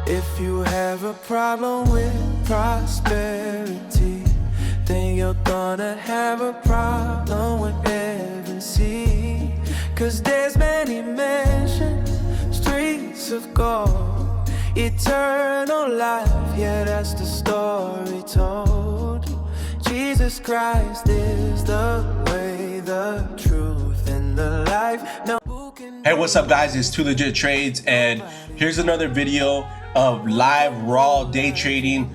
If you have a problem with prosperity, then you're gonna have a problem with heaven. See, 'cause there's many mansions, streets of gold, eternal life, yeah, that's the story told. Jesus Christ is the way, the truth, and the life. No. Hey, what's up guys, it's 2Legit Trades, and here's another video of live raw day trading,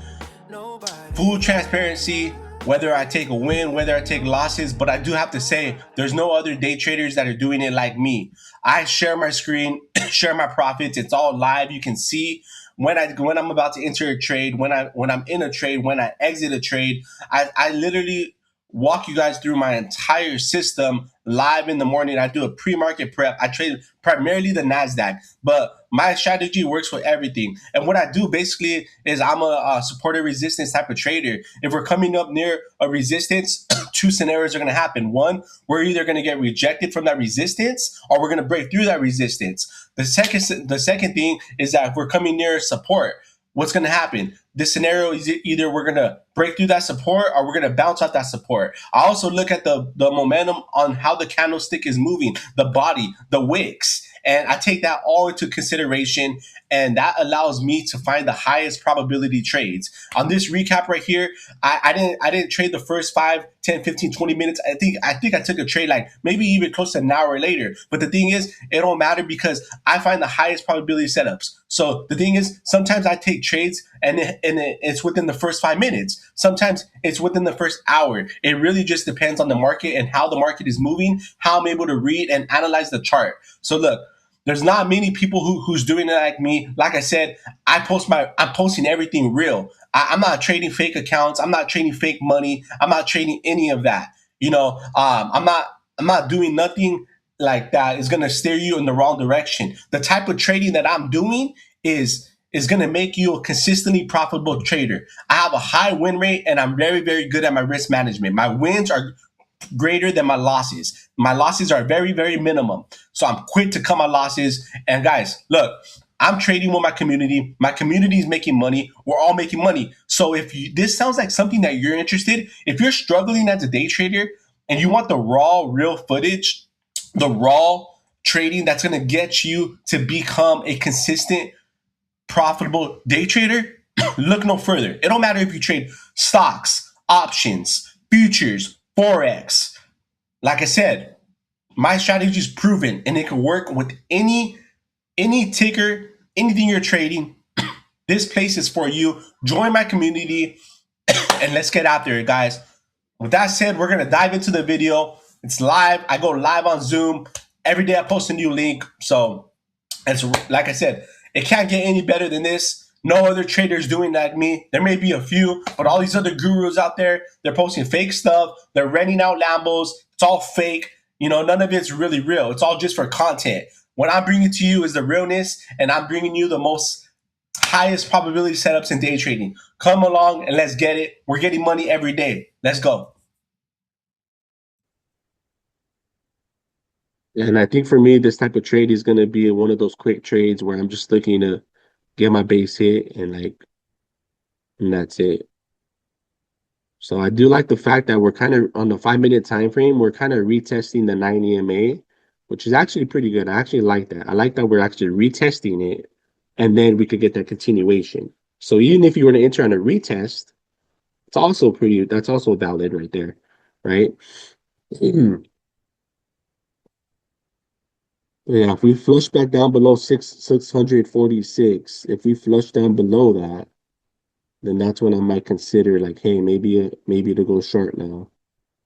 full transparency, whether I take a win, whether I take losses. But I do have to say, there's no other day traders that are doing it like me. I share my screen, share my profits. It's all live. You can see when I'm about to enter a trade, when I'm in a trade, when I exit a trade. I literally walk you guys through my entire system live in the morning. I do a pre-market prep. I trade primarily the NASDAQ, but my strategy works for everything. And what I do basically is I'm a supported resistance type of trader. If we're coming up near a resistance, two scenarios are going to happen. One, we're either going to get rejected from that resistance or we're going to break through that resistance. The second thing is that if we're coming near support, what's going to happen? This scenario is either we're going to break through that support or we're going to bounce off that support. I also look at the momentum on how the candlestick is moving, the body, the wicks, and I take that all into consideration, and that allows me to find the highest probability trades. On this recap right here, I didn't trade the first 5, 10, 15, 20 minutes. I think I took a trade like maybe even close to an hour later. But the thing is, it don't matter because I find the highest probability setups. So the thing is, sometimes I take trades and it's within the first 5 minutes. Sometimes it's within the first hour. It really just depends on the market and how the market is moving, how I'm able to read and analyze the chart. So look, there's not many people who's doing it like me. Like I said, I'm posting everything real. I'm not trading fake accounts. I'm not trading fake money. I'm not trading any of that. I'm not doing nothing like that is going to steer you in the wrong direction. The type of trading that I'm doing is going to make you a consistently profitable trader. I have a high win rate and I'm very, very good at my risk management. My wins are greater than my losses. My losses are very, very minimum. So I'm quick to cut my losses. And guys, look, I'm trading with my community. My community is making money. We're all making money. So if this sounds like something that you're interested, if you're struggling as a day trader and you want the raw, real footage, the raw trading that's going to get you to become a consistent, profitable day trader, look no further. It don't matter if you trade stocks, options, futures, Forex. Like I said, my strategy is proven and it can work with any ticker, anything you're trading. This place is for you. Join my community and let's get out there, guys. With that said, we're going to dive into the video. It's live. I go live on Zoom. Every day I post a new link. So it's like I said, it can't get any better than this. No other traders doing like me. There may be a few, but all these other gurus out there, they're posting fake stuff. They're renting out Lambos. It's all fake. None of it's really real. It's all just for content. What I'm bringing to you is the realness, and I'm bringing you the most highest probability setups in day trading. Come along and let's get it. We're getting money every day. Let's go. And I think for me, this type of trade is going to be one of those quick trades where I'm just looking to get my base hit and that's it. So I do like the fact that we're kind of on the 5-minute time frame. We're kind of retesting the 9 EMA, which is actually pretty good. I actually like that. I like that we're actually retesting it, and then we could get that continuation. So even if you were to enter on a retest, it's also that's also valid right there, right? Yeah, if we flush back down below 646, if we flush down below that, then that's when I might consider like, hey, maybe to go short now.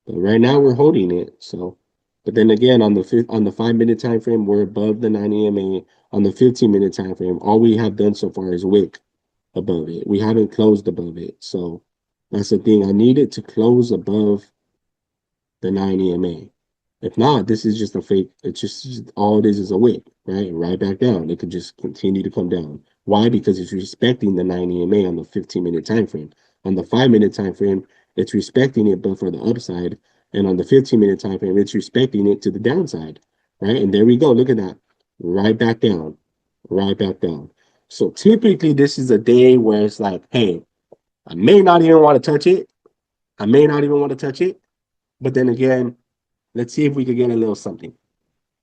But right now we're holding it. So, but then again, on the 5-minute time frame, we're above the 9 EMA. On the 15-minute time frame, all we have done so far is wick above it. We haven't closed above it. So that's the thing. I need it to close above the 9 EMA. If not, this is just a fake. It's just all it is a wick, right? Right back down. It could just continue to come down. Why? Because it's respecting the 9 EMA on the 15-minute time frame. On the 5-minute time frame, it's respecting it, but for the upside. And on the 15-minute time frame, it's respecting it to the downside, right? And there we go. Look at that. Right back down. Right back down. So typically, this is a day where it's like, hey, I may not even want to touch it. I may not even want to touch it. But then again, let's see if we could get a little something,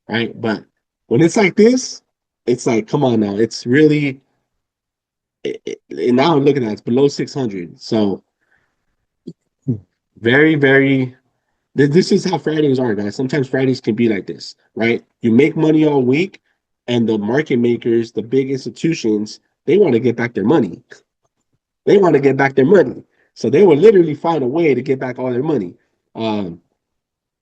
right? But when it's like this, it's like, come on now. It's really, and now I'm looking at it, it's below 600. So very, very, this is how Fridays are, guys. Sometimes Fridays can be like this, right? You make money all week, and the market makers, the big institutions, they want to get back their money. They want to get back their money. So they will literally find a way to get back all their money. Um,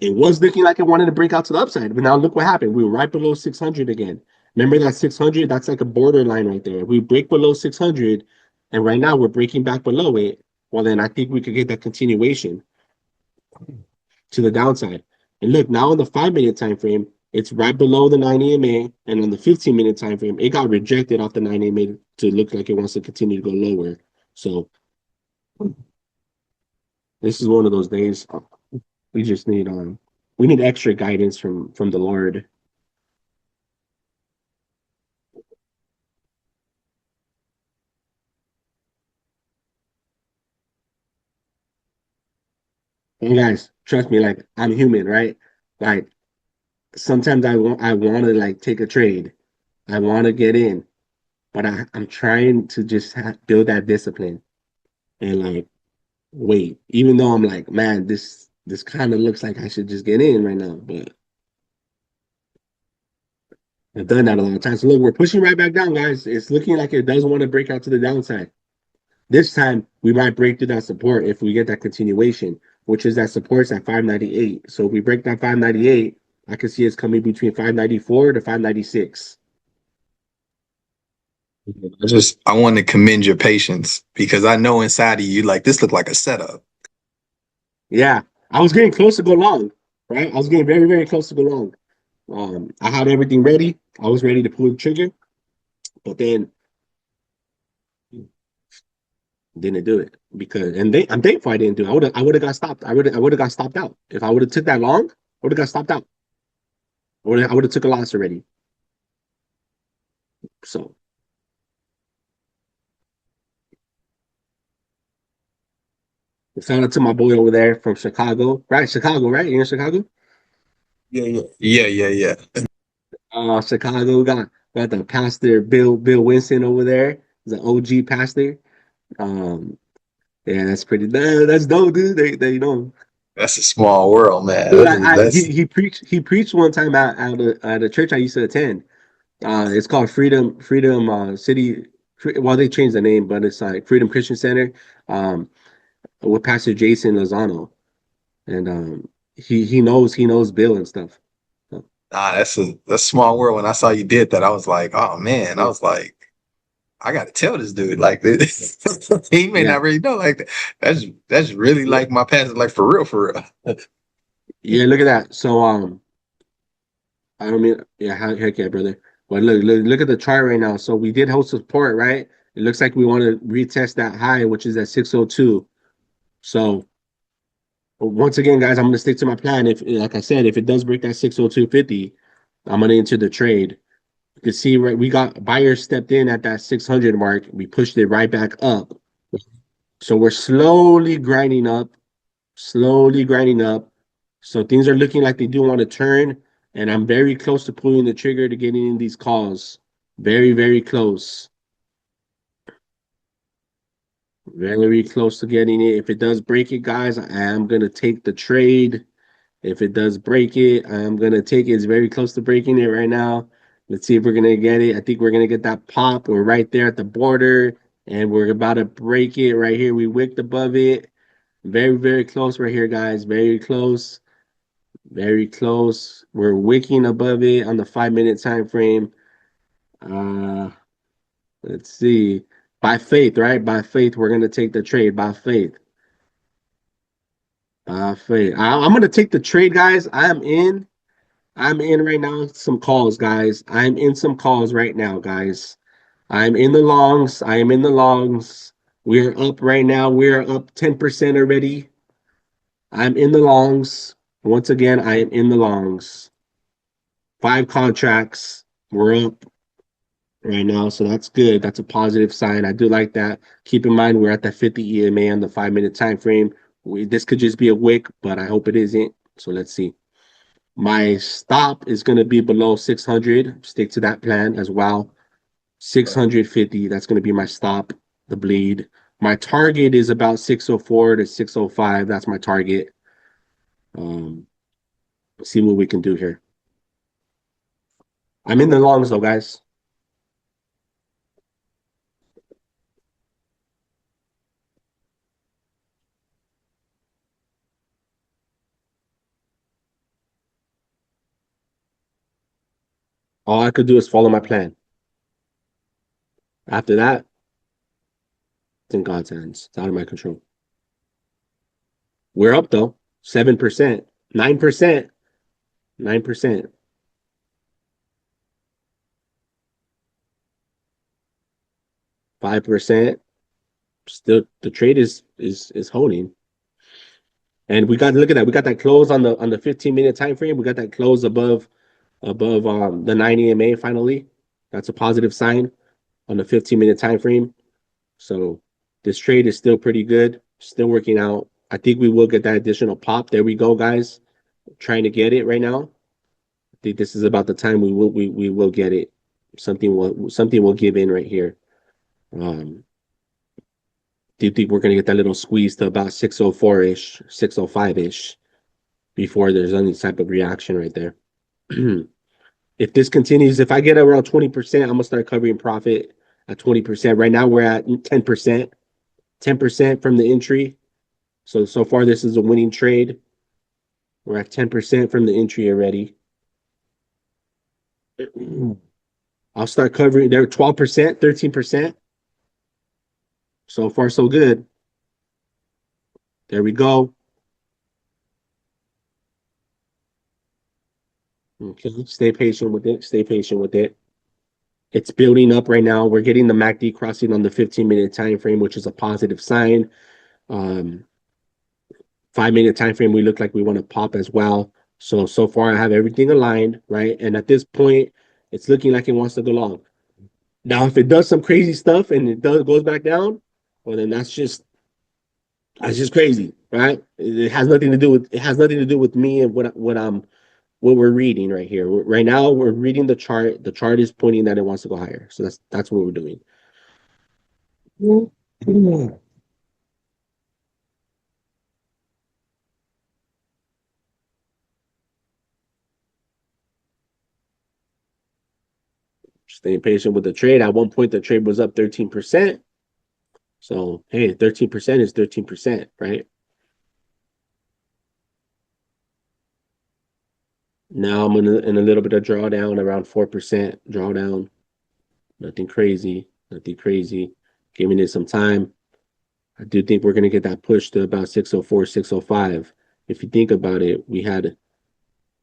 it was looking like it wanted to break out to the upside, but now look what happened. We were right below 600 again. Remember that 600? That's like a borderline right there. If we break below 600, and right now we're breaking back below it, well, then I think we could get that continuation to the downside. And look, now on the 5 minute time frame, it's right below the 9 EMA, and on the 15-minute time frame, it got rejected off the 9 EMA to look like it wants to continue to go lower. So this is one of those days we just need we need extra guidance from the Lord. And guys, trust me, like I'm human, right? Like sometimes I want to like take a trade. I want to get in, but I'm trying to just build that discipline and like wait. Even though I'm like, man, this kind of looks like I should just get in right now, but I've done that a lot of times. So look, we're pushing right back down, guys. It's looking like it doesn't want to break out to the downside. This time we might break through that support if we get that continuation, which is that support's at 598. So if we break that 598, I can see it's coming between 594 to 596. I want to commend your patience because I know inside of you, like this looked like a setup. Yeah, I was getting close to go long, right? I was getting very, very close to go long. I had everything ready. I was ready to pull the trigger, but then didn't do it because I'm thankful I didn't do it. I would have got stopped. I would have got stopped out. If I would have took that long, I would have got stopped out. I would have took a loss already. So shout out to my boy over there from Chicago, right? Chicago, right? You're in Chicago? Yeah. Chicago got the pastor Bill Winston over there. He's an OG pastor. Um, yeah, that's pretty. That's dope, dude. They know. That's a small world, man. Dude, That's he preached one time at a church I used to attend. It's called Freedom City. Well, they changed the name, but it's like Freedom Christian Center. Um, with Pastor Jason Lozano, and he knows Bill and stuff. So, that's a small world. When I saw you did that, I was like, oh man. I yeah, was like, I gotta tell this dude like this. He may yeah, not really know like that. That's really yeah. like my pastor, like for real, for real. Yeah, look at that. So I don't mean yeah, heck yeah, brother. But look at the chart right now. So we did hold support, right? It looks like we want to retest that high, which is at 602. So once again, guys, I'm gonna stick to my plan. If like I said, if it does break that 602.50, I'm gonna enter the trade. You can see right, we got buyers stepped in at that 600 mark. We pushed it right back up. So we're slowly grinding up. So things are looking like they do want to turn, and I'm very close to pulling the trigger to getting in these calls. Very, very close. Very close to getting it. If it does break it, guys, I am gonna take the trade. If it does break it, I'm gonna take it. It's very close to breaking it right now. Let's see if we're gonna get it. I think we're gonna get that pop. We're right there at the border, and we're about to break it right here. We wicked above it. Very, very close right here, guys. Very close. Very close. We're wicking above it on the 5 minute time frame. Uh, let's see. By faith, right? By faith, we're gonna take the trade. By faith. By faith. I'm gonna take the trade, guys. I'm in. I'm in right now. Some calls, guys. I'm in some calls right now, guys. I'm in the longs. I am in the longs. We're up right now. We're up 10% already. I'm in the longs. Once again, I am in the longs. 5 contracts. We're up. right now, so that's good. That's a positive sign. I do like that. Keep in mind we're at the 50 EMA on the 5 minute time frame. This could just be a wick, but I hope it isn't. So let's see. My stop is going to be below 600. Stick to that plan as well. 650. That's going to be my stop. The bleed. My target is about 604 to 605. That's my target. Um, let's see what we can do here. I'm in the longs though, guys. All I could do is follow my plan. After that, it's in God's hands. It's out of my control. We're up though. 7%, 9%, 9%, 5%. Still, the trade is holding. And we got to look at that. We got that close on the 15-minute time frame. We got that close above the 9 EMA finally. That's a positive sign on the 15-minute time frame. So this trade is still pretty good, still working out. I think we will get that additional pop. There we go, guys. Trying to get it right now. I think this is about the time we will get it. Something will give in right here. Do you think we're gonna get that little squeeze to about 604-ish, 605-ish before there's any type of reaction right there? If this continues, if I get around 20%, I'm gonna start covering profit at 20%. Right now we're at 10%, 10% from the entry. So far this is a winning trade. We're at 10% from the entry already. I'll start covering there 12%, 13%. So far, so good. There we go. Okay, stay patient with it. Stay patient with it. It's building up right now. We're getting the MACD crossing on the 15-minute time frame, which is a positive sign. 5-minute time frame, we look like we want to pop as well. So far, I have everything aligned, right? And at this point, it's looking like it wants to go long. Now, if it does some crazy stuff and it goes back down, well, then that's just crazy, right? It has nothing to do with me and what we're reading right here. Right now, we're reading the chart. The chart is pointing that it wants to go higher. So that's what we're doing. Staying patient with the trade. At one point, the trade was up 13%. So, hey, 13% is 13%, right? Now I'm in a little bit of drawdown, around 4% drawdown. Nothing crazy. Nothing crazy. Giving it some time. I do think we're going to get that push to about 604, 605. If you think about it, we had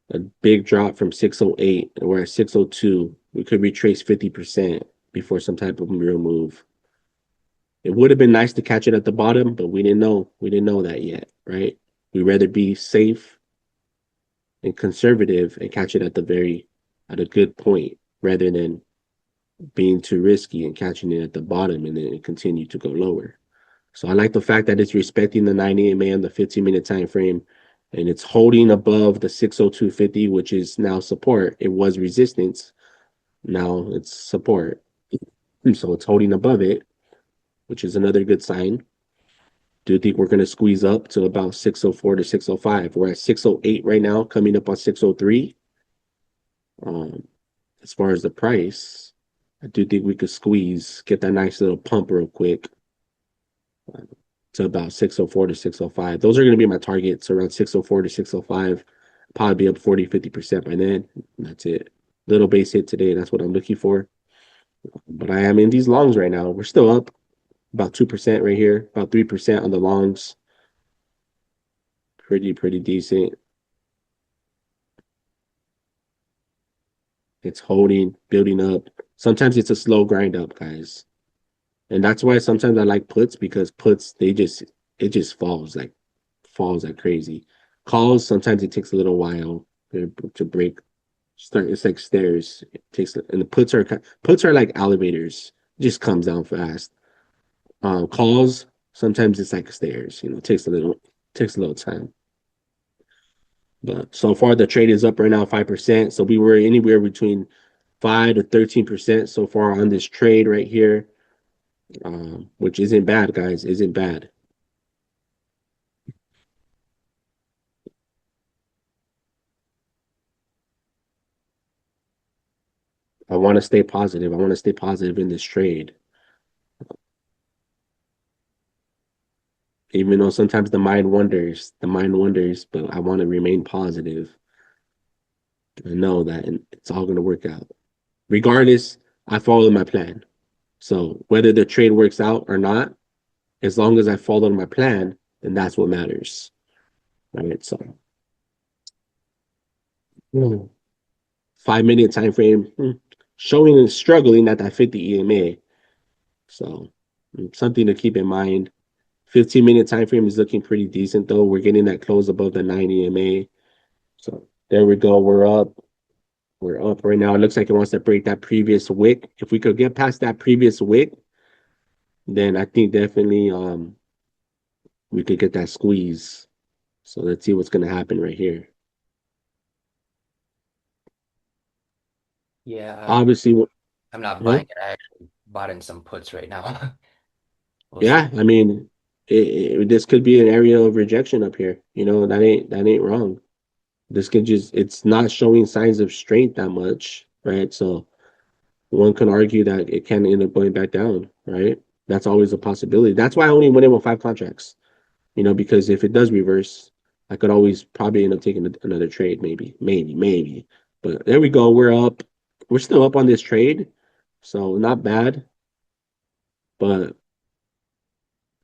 a big drop from 608 and we're at 602. We could retrace 50% before some type of real move. It would have been nice to catch it at the bottom, but we didn't know. We didn't know that yet, right? We'd rather be safe and conservative and catch it at a good point rather than being too risky and catching it at the bottom and then it continue to go lower. So I like the fact that it's respecting the 9 EMA and the 15-minute time frame, and it's holding above the 602.50, which is now support. It was resistance. Now it's support. So it's holding above it, which is another good sign. Do you think we're going to squeeze up to about 604 to 605? We're at 608 right now, coming up on 603. As far as the price, I do think we could squeeze, get that nice little pump real quick to about 604 to 605. Those are going to be my targets, around 604 to 605. Probably be up 40, 50% by then. That's it. Little base hit today. That's what I'm looking for. But I am in these longs right now. We're still up about 2% right here, about 3% on the longs. Pretty decent. It's holding, building up. Sometimes it's a slow grind up, guys. And that's why sometimes I like puts, because puts, it just falls like crazy. Calls, sometimes it takes a little while to break It's like stairs. It takes and the puts are like elevators. It just comes down fast. Calls sometimes it's like stairs. You know, it takes a little time. But so far the trade is up right now 5%. So we were anywhere between 5 to 13% so far on this trade right here, which isn't bad, guys. Isn't bad. I want to stay positive. I want to stay positive in this trade. Even though sometimes the mind wonders, but I want to remain positive. I know that it's all going to work out. Regardless, I follow my plan. So whether the trade works out or not, as long as I followed my plan, then that's what matters. All right. So 5 minute time frame, showing and struggling at that 50 EMA. So something to keep in mind. 15-minute time frame is looking pretty decent though. We're getting that close above the 9 EMA. So there we go. We're up. We're up right now. It looks like it wants to break that previous wick. If we could get past that previous wick, then I think definitely we could get that squeeze. So let's see what's gonna happen right here. Yeah, Obviously, I'm not huh? buying it. I actually bought in some puts right now. We'll see. Yeah, I mean, this could be an area of rejection up here. You know, that ain't wrong. This could just it's not showing signs of strength that much, right? So one can argue that it can end up going back down, right? That's always a possibility. That's why I only went in with 5 contracts, you know, because if it does reverse, I could always probably end up taking another trade, maybe. But there we go. We're up. We're still up on this trade, so not bad. But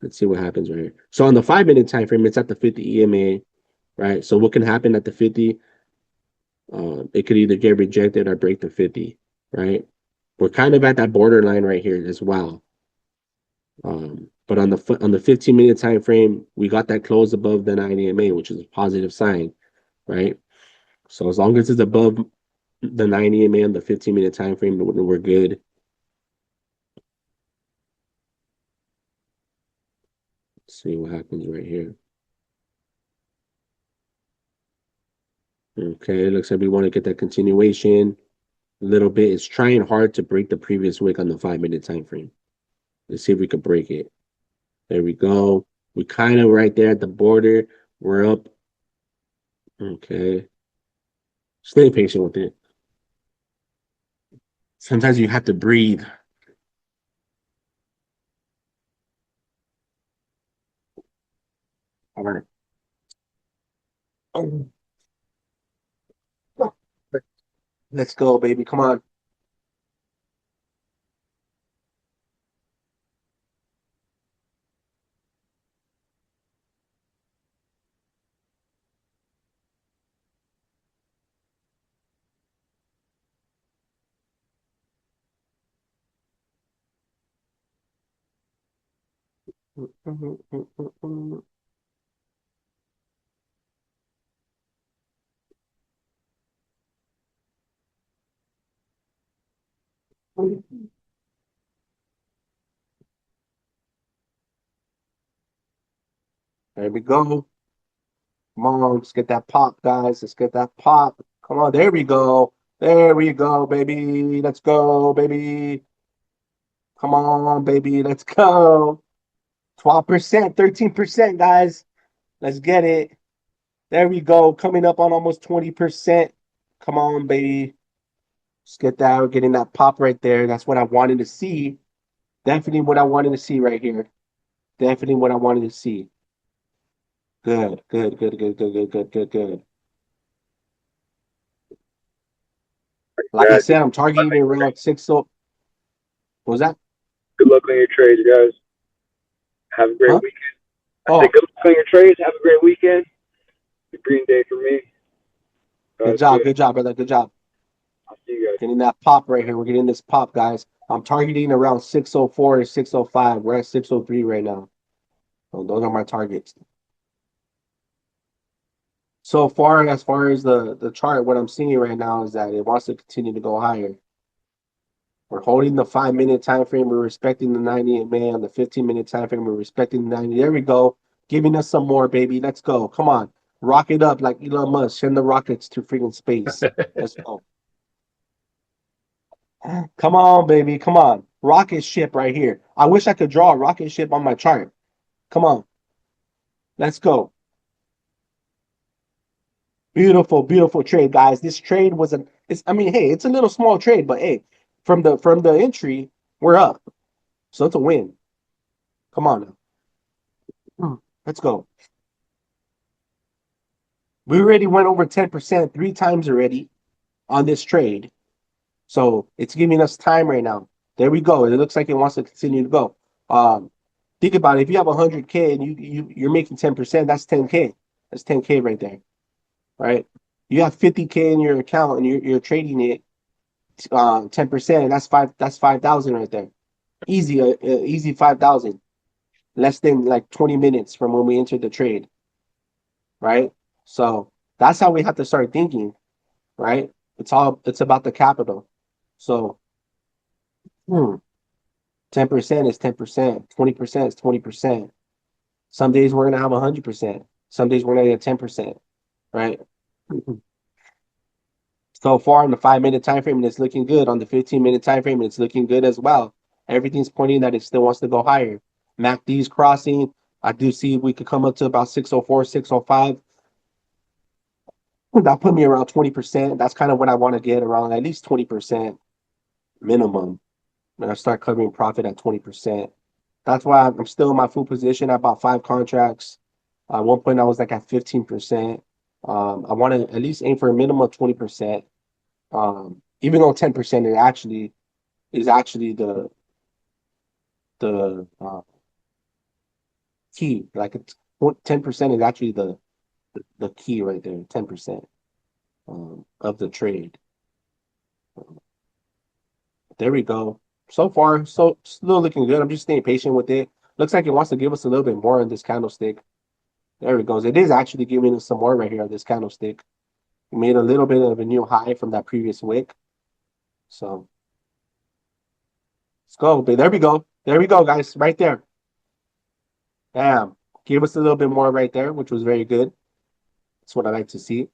let's see what happens right here. So on the 5 minute time frame, it's at the 50 EMA, right? So what can happen at the 50? It could either get rejected or break the 50, right? We're kind of at that borderline right here as well. But on the 15-minute time frame, we got that close above the 9 EMA, which is a positive sign, right? So as long as it's above the 9 EMA on the 15-minute time frame, we're good. Let's see what happens right here. Okay, it looks like we want to get that continuation a little bit. It's trying hard to break the previous wick on the 5 minute time frame. Let's see if we can break it. There we go. We kind of right there at the border. We're up. Okay. Stay patient with it. Sometimes you have to breathe. All right. Let's go, baby. Come on. There we go. Come on, let's get that pop, guys. Let's get that pop. Come on, there we go. There we go, baby. Let's go, baby. Come on, baby. Let's go. 12%, 13%, guys. Let's get it. There we go. Coming up on almost 20%. Come on, baby. Let's get that. We're getting that pop right there. That's what I wanted to see. Definitely what I wanted to see right here. Definitely what I wanted to see. Good, good, good, good, good, good, good, good, good. Like I Guys, said, I'm targeting around six. So, what was that? good luck on your trades, guys. Have a great Huh? weekend. I Oh, say good luck on your trades. Have a great weekend. The green day for me. good job, brother. Good job. I'll see you guys. Getting that pop right here. We're getting this pop, guys. I'm targeting around 604 to 605. We're at 603 right now. So those are my targets. So far, as far as the chart, what I'm seeing right now is that it wants to continue to go higher. We're holding the 5 minute time frame. We're respecting the 90 MA on the 15 minute time frame. We're respecting the 90. There we go. Giving us some more, baby. Let's go. Come on. Rock it up like Elon Musk. Send the rockets to freaking space. Let's go. Come on, baby. Come on. Rocket ship right here. I wish I could draw a rocket ship on my chart. Come on. Let's go. Beautiful, beautiful trade, guys. This trade was I mean, hey, it's a little small trade, but hey, from the entry, we're up. So it's a win. Come on now. Let's go. We already went over 10% 3 times already on this trade. So it's giving us time right now. There we go. It looks like it wants to continue to go. Think about it. If you have 100K and you're making 10%, that's 10K. That's 10K right there. Right? You have 50K in your account and you're trading it 10%, that's 5,000 right there. Easy, easy 5,000. Less than like 20 minutes from when we entered the trade. Right? So that's how we have to start thinking, right? It's about the capital. So 10% is 10%, 20% is 20%. Some days we're gonna have 100%. Some days we're gonna get 10%, right? So far in the 5 minute time frame, it's looking good. On the 15 minute time frame, it's looking good as well. Everything's pointing that it still wants to go higher. MACD's crossing. I do see we could come up to about 604, 605. That put me around 20%. That's kind of what I want to get, around at least 20% minimum. And I start covering profit at 20%. That's why I'm still in my full position. I bought 5 contracts. At one point, I was like at 15%. I want to at least aim for a minimum of 20%. Even though 10% is actually the key. Like it's 10% is actually the key right there. 10% of the trade. There we go. So far, so still looking good. I'm just staying patient with it. Looks like it wants to give us a little bit more on this candlestick. There it goes. It is actually giving us some more right here on this candlestick. We made a little bit of a new high from that previous wick. So let's go. But there we go. There we go, guys. Right there. Bam. Gave us a little bit more right there, which was very good. That's what I like to see.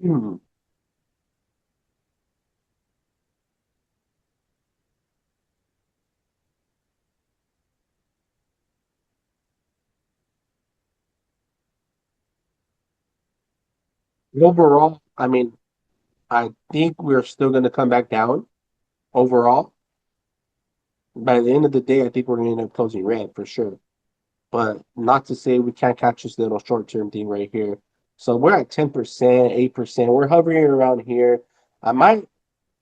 Hmm. Overall, I mean, I think we're still going to come back down overall. By the end of the day, I think we're going to end up closing red for sure. But not to say we can't catch this little short-term thing right here. So we're at 10%, 8%. We're hovering around here. I might,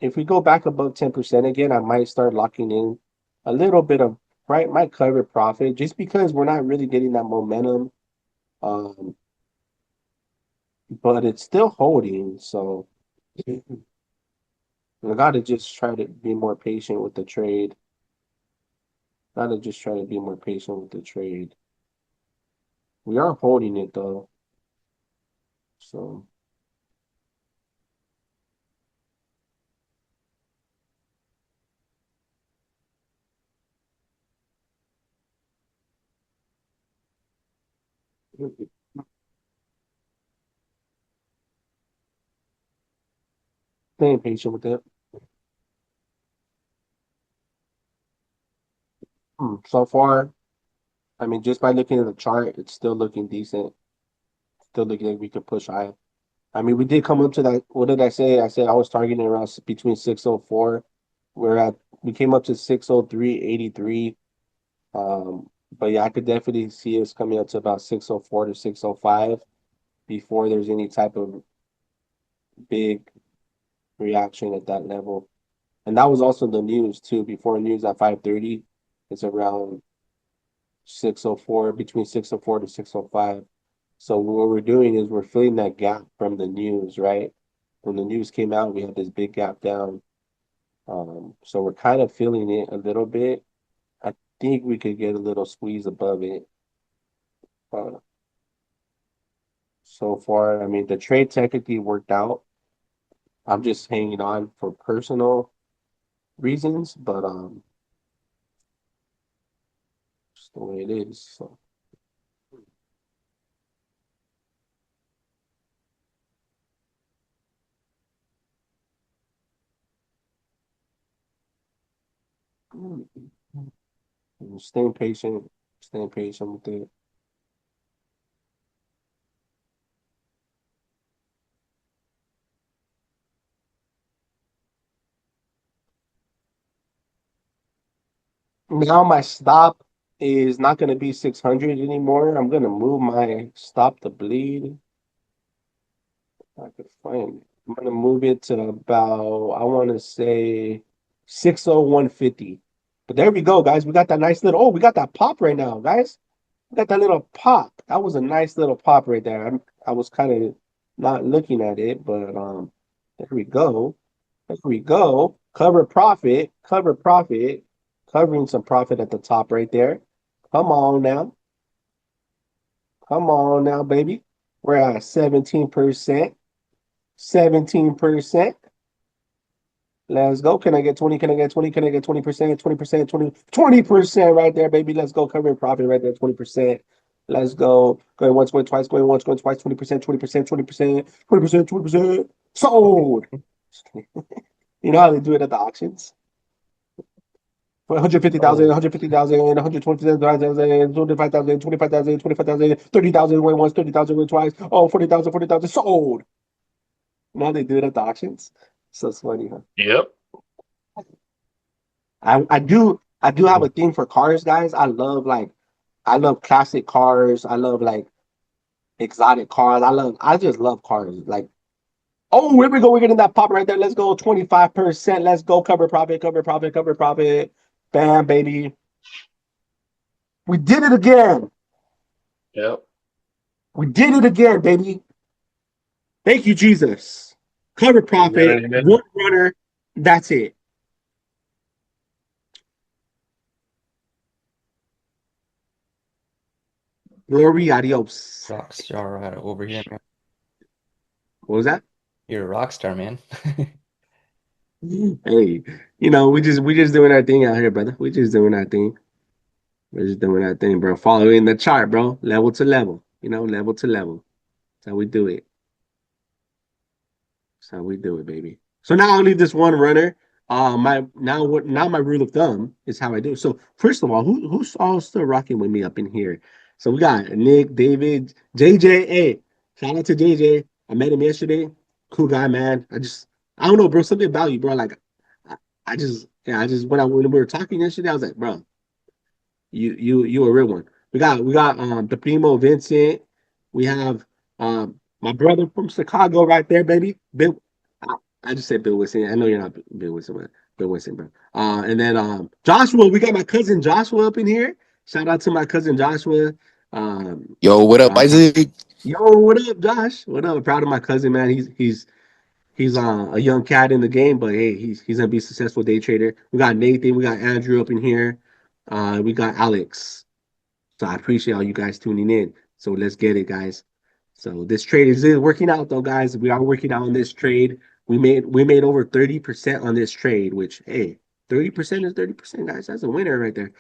if we go back above 10% again, I might start locking in a little bit of, right, might cover profit just because we're not really getting that momentum. Um, but it's still holding. So I got to just try to be more patient with the trade. Got to just try to be more patient with the trade. We are holding it though. So staying patient with it. So far, I mean, just by looking at the chart, it's still looking decent. Still looking like we could push high. I mean, we did come up to that. What did I say? I said I was targeting around between 604. We came up to 603.83. But yeah, I could definitely see us coming up to about 604 to 605 before there's any type of big reaction at that level. And that was also the news too. Before news at 5:30, it's around 604, between 604 to 605. So what we're doing is we're filling that gap from the news, right? When the news came out, we had this big gap down. So we're kind of filling it a little bit. I think we could get a little squeeze above it. Uh, so far, I mean, the trade technically worked out. I'm just hanging on for personal reasons, but just the way it is. So staying staying patient with it. Now my stop is not going to be 600 anymore. I'm going to move my stop to bleed. I could find it. I'm going to move it to about, I want to say 60150. But there we go, guys. We got that nice little, oh, we got that pop right now, guys. We got that little pop. That was a nice little pop right there. I was kind of not looking at it, but there we go. There we go. Cover profit, covering some profit at the top right there. Come on now. Come on now, baby. We're at 17%. 17%. Let's go. Can I get 20? Can I get 20? Can I get 20%? 20%, 20% right there, baby. Let's go. Covering profit right there, 20%. Let's go. Going once, going twice, going once, going twice, 20%, 20%, 20%, 20%, 20%. Sold. You know how they do it at the auctions? 150,000, 150,000, 120,000, 25,000, 25,000, 25,000, 30,000 going once, 30,000 going twice. Oh, 40,000, 40,000 sold. Now they do it at the auctions. So it's funny, huh? Yep. I do have a thing for cars, guys. I love classic cars. I love like exotic cars. I just love cars. Like, oh, here we go. We're getting that pop right there. Let's go. 25%. Let's go. Cover profit, cover profit, cover profit. Bam, baby. We did it again. Yep. We did it again, baby. Thank you, Jesus. Cover profit, Amen, amen. one runner. That's it. Glory, adios. Rock star over here, man. What was that? You're a rock star, man. Hey, we just doing our thing out here, brother. We just doing our thing. We're just doing our thing, bro. Following the chart, bro. Level to level. Level to level. That's how we do it. That's how we do it, baby. So now I'll leave this one runner. My rule of thumb is how I do. So first of all, who's all still rocking with me up in here? So we got Nick, David, JJ. Hey, shout out to JJ. I met him yesterday. Cool guy, man. I don't know, bro. Something about you, bro. Like I just when we were talking yesterday, I was like, bro, you a real one. We got the Primo Vincent. We have my brother from Chicago right there, baby. Bill. I just said Bill Wilson. I know you're not Bill Wilson, but Bill Wilson, bro. And then Joshua. We got my cousin Joshua up in here. Shout out to my cousin Joshua. Um, Yo, what up, uh, Isaac? yo, what up, Josh? What up? Proud of my cousin, man. He's a young cat in the game, but hey, he's gonna be a successful day trader. We got Nathan, we got Andrew up in here, we got Alex. So I appreciate all you guys tuning in. So let's get it, guys. So this trade is working out though, guys. We are working out on this trade. We made over 30% on this trade, which hey, 30% is 30%, guys. That's a winner right there.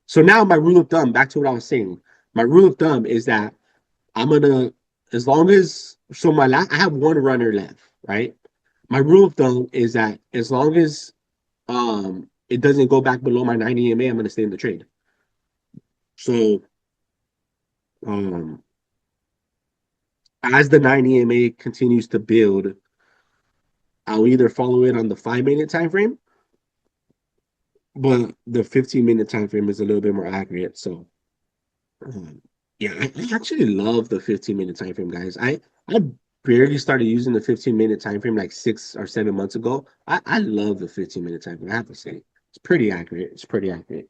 So now my rule of thumb, back to what I was saying. My rule of thumb is that I'm gonna, as long as I have one runner left, right? My rule of thumb is that as long as it doesn't go back below my 90 EMA, I'm gonna stay in the trade. So um as the 90 EMA continues to build, I'll either follow it on the 5 minute time frame, but the 15-minute time frame is a little bit more accurate. So um, yeah, I actually love the 15-minute time frame, guys. I barely started using the 15-minute time frame like 6 or 7 months ago. I love the 15-minute time frame. I have to say, it's pretty accurate. It's pretty accurate.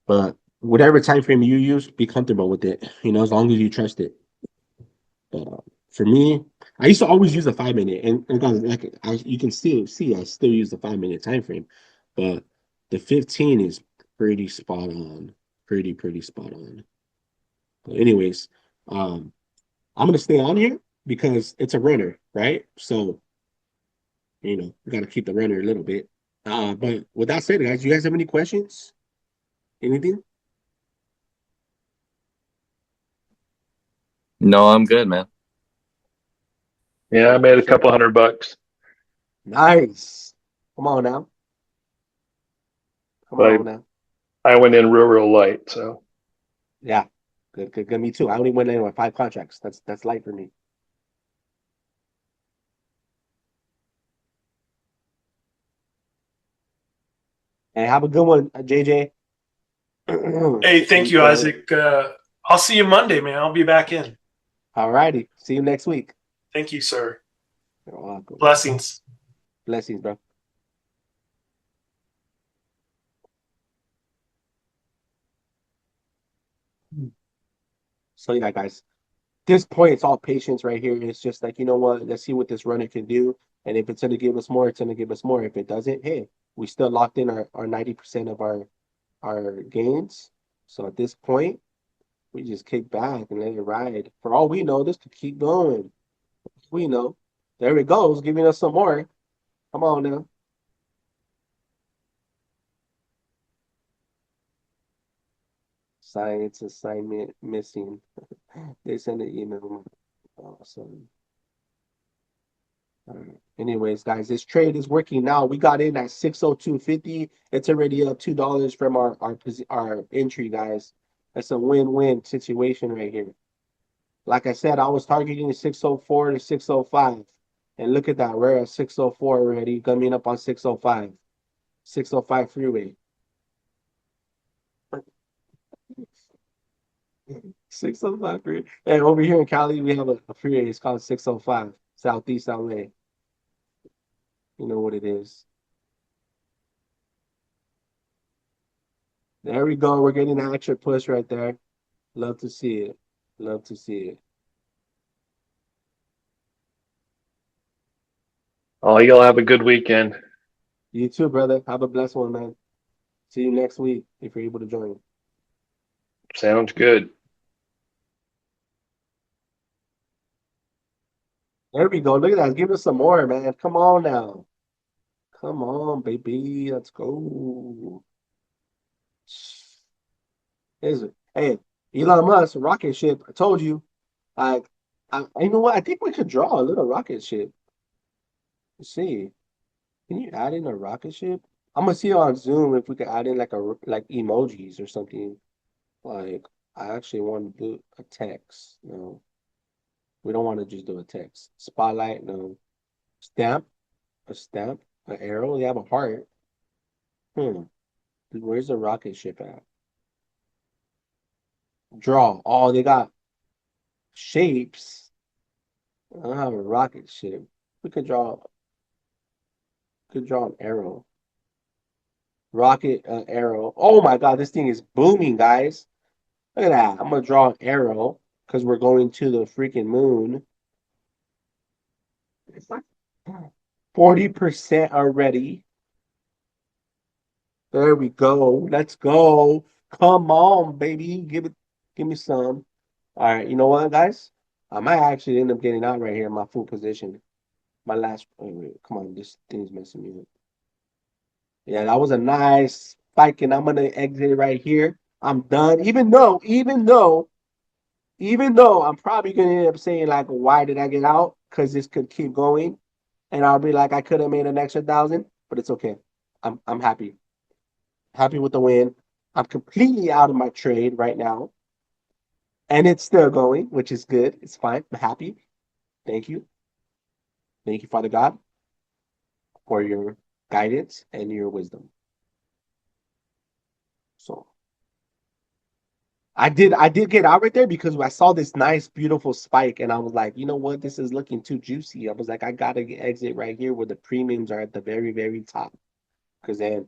But whatever time frame you use, be comfortable with it. As long as you trust it. For me, I used to always use the 5 minute, and guys, like you can still see, I still use the 5 minute time frame, but the 15 is pretty spot on, pretty spot on. But anyways, um, I'm gonna stay on here because it's a runner, right? So we got to keep the runner a little bit. But with that said, guys, you guys have any questions? Anything? No, I'm good, man. Yeah, I made a couple $100, Nice. Come on now. Come but on now. I went in real light. So Yeah. Good. Me too. I only went in with 5 contracts. That's light for me. And have a good one, JJ. Hey, thank you, Enjoy. Isaac. I'll see you Monday, man. I'll be back in. All righty. See you next week. Thank you, sir. You're welcome. Blessings. Blessings, bro. So yeah, guys. This point, it's all patience right here. It's just like, you know what? Let's see what this runner can do. And if it's going to give us more, it's going to give us more. If it doesn't, hey, we still locked in our 90% of our gains. So at this point, we just kick back and let it ride. For all we know, this could keep going. We know. There it goes, giving us some more. Come on now. Science assignment missing. They send an email. Awesome. All right. Anyways, guys, this trade is working now. We got in at 602.50. It's already up $2 from our entry, guys. That's a win-win situation right here. Like I said, I was targeting 604 to 605. And look at that. We're at 604 already, coming up on 605. 605 freeway. 605 freeway. And over here in Cali, we have a freeway. It's called 605, Southeast LA. You know what it is. There we go. We're getting an extra push right there. Love to see it. Love to see it. oh, you'll have a good weekend. You too, brother. Have a blessed one, man. See you next week if you're able to join. Sounds good. There we go. Look at that. Give us some more, man. Come on now. Come on, baby. Let's go. Is it? Hey, Elon Musk, rocket ship. I told you. You know what? I think we could draw a little rocket ship. Let's see. Can you add in a rocket ship? I'm gonna see on Zoom if we could add in like emojis or something. Like I actually want to do a text. No, we don't want to just do a text. Spotlight, no. Stamp, a stamp, an arrow. They have a heart. Dude, where's the rocket ship at? Draw. Oh, they got shapes. I don't have a rocket ship. We could draw an arrow. Rocket arrow. Oh my God, this thing is booming, guys. Look at that. I'm gonna draw an arrow because we're going to the freaking moon. It's like 40% already. There we go. Let's go. Come on, baby. Give me some. All right, you know what, guys? I might actually end up getting out right here in my full position. My last wait, come on, this thing's messing me up. Yeah, that was a nice spike, and I'm gonna exit right here. I'm done. Even though I'm probably gonna end up saying like, why did I get out? Because this could keep going, and I'll be like, I could have made an extra 1,000, but it's okay. I'm happy. Happy with the win. I'm completely out of my trade right now, and it's still going, which is good. It's fine. I'm happy. Thank you. Thank you, Father God, for your guidance and your wisdom. So I did get out right there because I saw this nice, beautiful spike, and I was like, you know what? This is looking too juicy. I was like, I gotta exit right here where the premiums are at the very, very top. Because then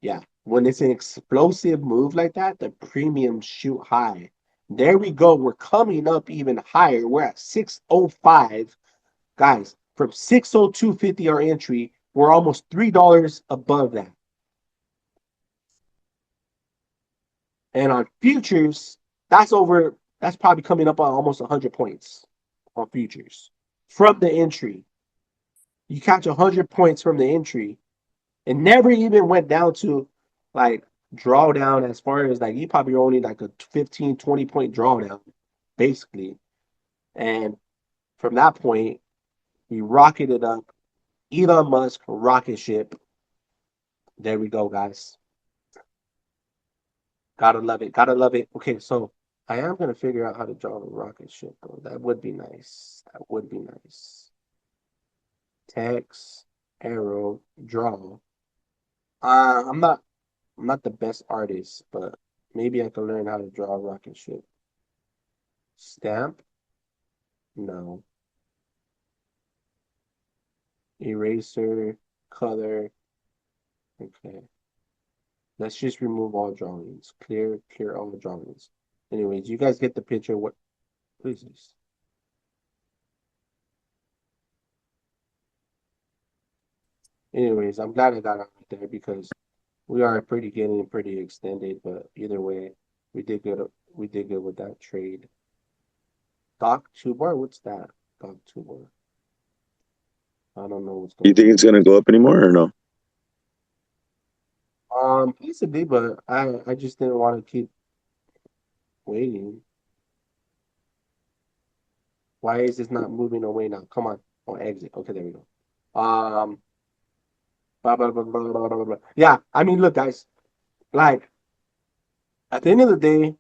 Yeah, when it's an explosive move like that, the premiums shoot high. There we go. We're coming up even higher. We're at 605. Guys, from 602.50 our entry, we're almost $3 above that. And on futures, that's probably coming up on almost 100 points on futures from the entry. You catch 100 points from the entry. It never even went down to like drawdown as far as like you probably only like a 15, 20 point drawdown, basically. And from that point, we rocketed up. Elon Musk rocket ship. There we go, guys. Gotta love it. Gotta love it. Okay, so I am gonna figure out how to draw the rocket ship, though. That would be nice. That would be nice. Text, arrow, draw. I'm not the best artist, but maybe I can learn how to draw a rocket ship. Stamp? No. Eraser, color. Okay. Let's just remove all drawings. Clear all the drawings. Anyways, you guys get the picture. What? Please. Anyways, I'm glad I got it right there because we are getting pretty extended, but either way, we did good. We did good with that trade. Doc 2-bar, what's that? Doc 2-bar. I don't know what's going You think it's gonna go up anymore or no? Possibly, but I just didn't want to keep waiting. Why is this not moving away now? Come on. Oh, exit. Okay, there we go. Blah, blah, blah, blah, blah, blah, blah. Yeah, I mean, look, guys, like at the end of the day,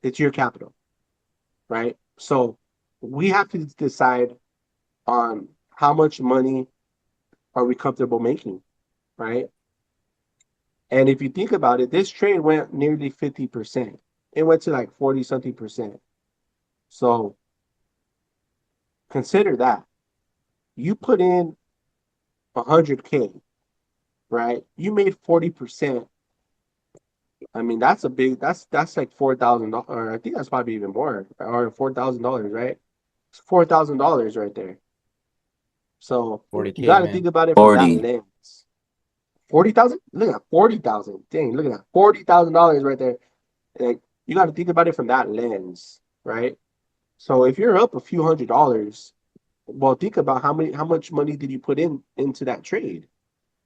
it's your capital, right? So we have to decide on how much money are we comfortable making, right? And if you think about it, this trade went nearly 50%. It went to like 40 something percent. So consider that. You put in 100K, right? You made 40%. I mean, that's like $4,000, or I think that's probably even more, or $4,000, right? It's $4,000 right there. So you 40K, got to man. think about it from that 40. lens. 40,000? Look at 40,000. Dang, look at that. $40,000 right there. Like, you got to think about it from that lens, right? So if you're up a few $100s, well, think about how much money did you put into that trade?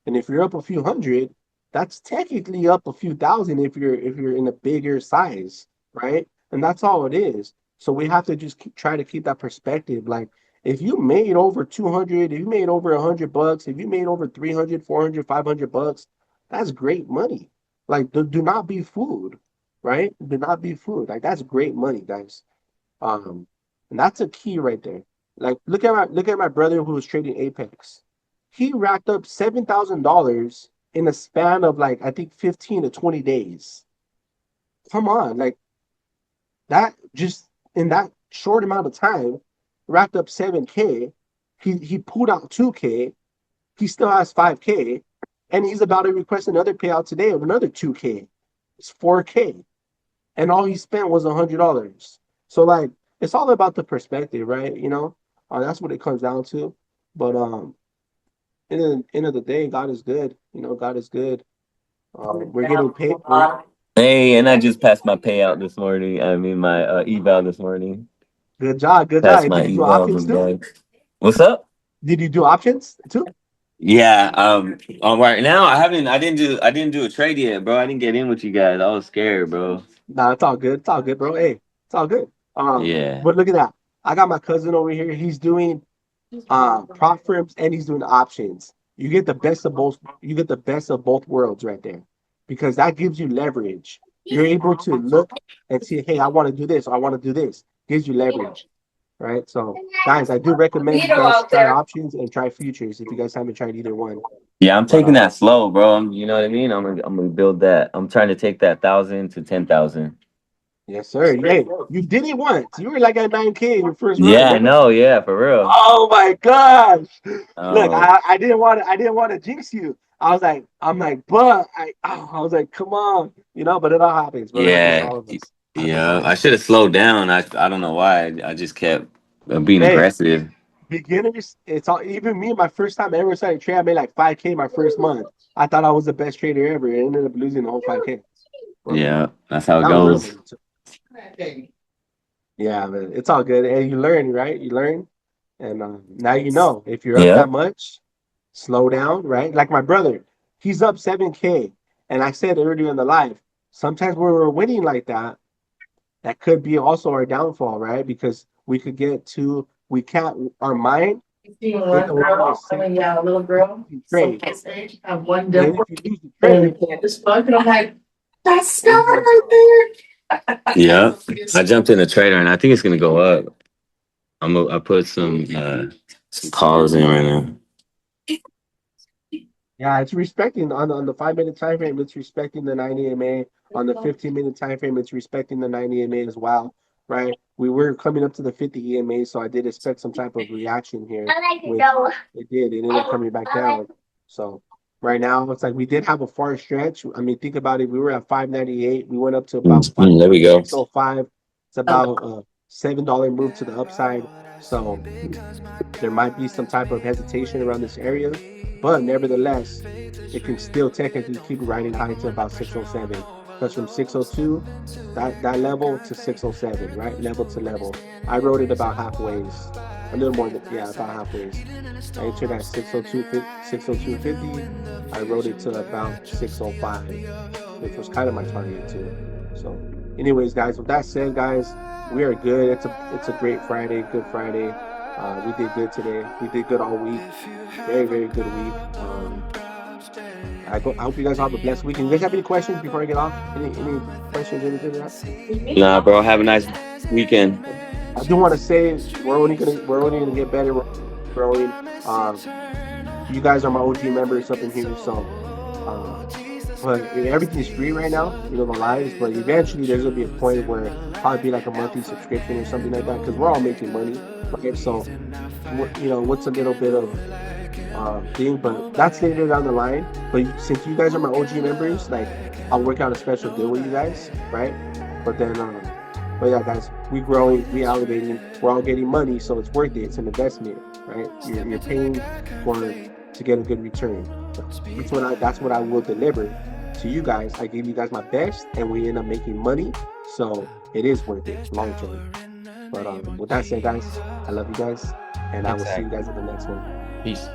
And if you're up a few hundred, that's technically up a few thousand if you're in a bigger size, right? And that's all it is. So we have to just try to keep that perspective. Like if you made over 200, if you made over $100, if you made over 300, 400, $500, that's great money. Like do not be fooled, right? Do not be fooled. Like that's great money, guys. And that's a key right there. Like look at my brother who was trading Apex. He racked up $7,000 in a span of like I think 15 to 20 days. Come on, like that just in that short amount of time, racked up 7K. He pulled out 2K. He still has 5K, and he's about to request another payout today of another 2K. It's 4K, and all he spent was $100. So like it's all about the perspective, right? That's what it comes down to. But in the end of the day, God is good. God is good. We're getting paid. Hey, and I just passed my payout this morning. I mean my eval this morning. Good job. Good Passed job. my Did you do eval options with too? bags. What's up? Did you do options too? Yeah, right now I didn't do a trade yet, bro. I didn't get in with you guys. I was scared, bro. Nah, it's all good. It's all good, bro. Hey, it's all good. Yeah. But look at that. I got my cousin over here. He's doing prop firms and he's doing options. You get the best of both. You get the best of both worlds right there, because that gives you leverage. You're able to look and see, hey, I want to do this. Or I want to do this. Gives you leverage, right? So, guys, I do recommend you guys try options and try futures if you guys haven't tried either one. Yeah, I'm But taking that slow, bro. You know what I mean? I'm gonna build that. I'm trying to take that 1,000 to 10,000. yes, sir. Hey, you did it once. You were like at 9K in your first run. Yeah, I Remember? know. Yeah, for real. Oh my gosh! Look, Um, I didn't want to jinx you. I'm like, but I was like, come on, you know. But it all happens, bro. It happens to Yeah, all of us. Happens to yeah. all of I us. should have slowed down. I don't know why. I just kept being Hey, aggressive. beginners, it's all. Even me, my first time ever started trading, I made like 5K my first month. I thought I was the best trader ever. I ended up losing the whole 5K. But Yeah, that's how it that was real goes. money too. Yeah, man, it's all good. And you learn, right? You learn, and now you know if you're up Yeah. that much, slow down, right? Like my brother, he's up 7K, and I said earlier in the live, sometimes when we're winning like that, that could be also our downfall, right? Because we could get too, we can't, our mind See think one that we're going to girl, say yeah, a little girl. So trade. I said, you have one And then dimple if you lose the and you trade, can't just fuck. And I'm like, that's then not you messed right up. there. Yeah. I jumped in the trader and I think it's gonna go up. I put some calls in right now. Yeah, it's respecting on the 5 minute time frame, it's respecting the 90 MA. On the 15-minute time frame, it's respecting the 90 MA as well, right? We were coming up to the 50 EMA, so I did expect some type of reaction here, which it did. It ended up coming back down. So right now, it's like we did have a far stretch. I mean, think about it. We were at 598. We went up to about There we go. 605. It's about a $7 move to the upside. So there might be some type of hesitation around this area, but nevertheless, it can still technically keep riding high to about 607. Because from 602, that level to 607, right? Level to level. I wrote it about halfways. A little more than, yeah, about halfways. I entered at 602.50. I wrote it to about 605, which was kind of my target too. So, anyways, guys, with that said, guys, we are good. It's a great Friday, good Friday. We did good today. We did good all week. Very, very good week. I hope you guys have a blessed weekend. You guys have any questions before I get off? Any questions, anything like that? Nah, bro. Have a nice weekend. I do want to say we're only gonna get better. We're growing. You guys are my OG members up in here, so but everything's free right now, you know, the lives. But eventually, there's gonna be a point where probably be like a monthly subscription or something like that, because we're all making money, right? So, you know, what's a little bit of thing, but that's later down the line. But since you guys are my OG members, like I'll work out a special deal with you guys, right? But then, but yeah, guys, we growing, we elevating, we're all getting money, so it's worth it. It's an investment, right? You're paying for to get a good return. That's what I will deliver to you guys. I give you guys my best, and we end up making money, so it is worth it long term. But with that said, guys, I love you guys, and I will see you guys in the next one. Peace.